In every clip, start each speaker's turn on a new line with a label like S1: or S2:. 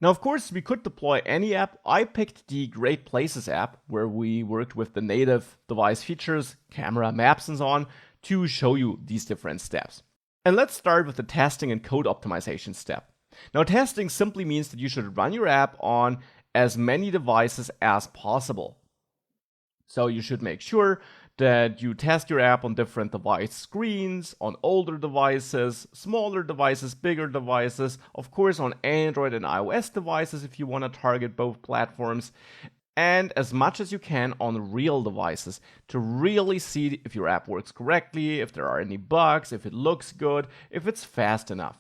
S1: Now, of course, we could deploy any app. I picked the Great Places app, where we worked with the native device features, camera, maps, and so on, to show you these different steps. And let's start with the testing and code optimization step. Now, testing simply means that you should run your app on as many devices as possible. So you should make sure that you test your app on different device screens, on older devices, smaller devices, bigger devices, of course on Android and iOS devices if you want to target both platforms, and as much as you can on real devices to really see if your app works correctly, if there are any bugs, if it looks good, if it's fast enough.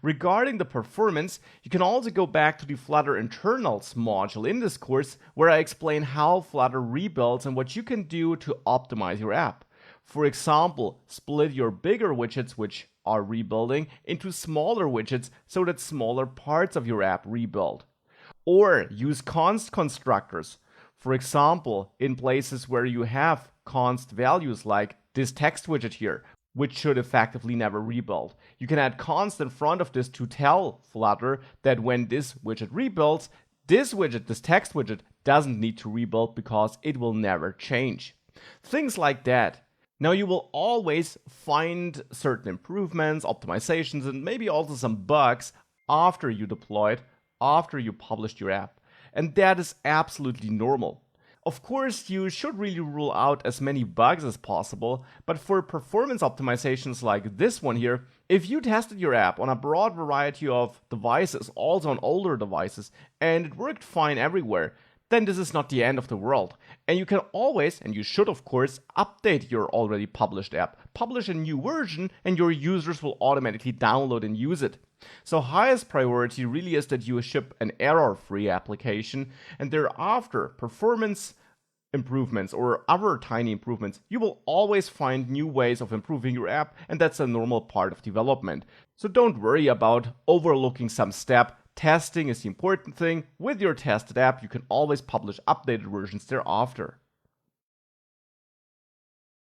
S1: Regarding the performance, you can also go back to the Flutter internals module in this course, where I explain how Flutter rebuilds and what you can do to optimize your app. For example, split your bigger widgets, which are rebuilding, into smaller widgets so that smaller parts of your app rebuild. Or use const constructors. For example, in places where you have const values like this text widget here, which should effectively never rebuild. You can add const in front of this to tell Flutter that when this widget rebuilds, this widget, this text widget, doesn't need to rebuild because it will never change. Things like that. Now you will always find certain improvements, optimizations, and maybe also some bugs after you deployed, after you published your app. And that is absolutely normal. Of course, you should really rule out as many bugs as possible, but for performance optimizations like this one here, if you tested your app on a broad variety of devices, also on older devices, and it worked fine everywhere, then this is not the end of the world. And you can always, and you should of course, update your already published app. Publish a new version and your users will automatically download and use it. So highest priority really is that you ship an error-free application, and thereafter performance improvements or other tiny improvements, you will always find new ways of improving your app, and that's a normal part of development. So don't worry about overlooking some step. Testing is the important thing. With your tested app, you can always publish updated versions thereafter.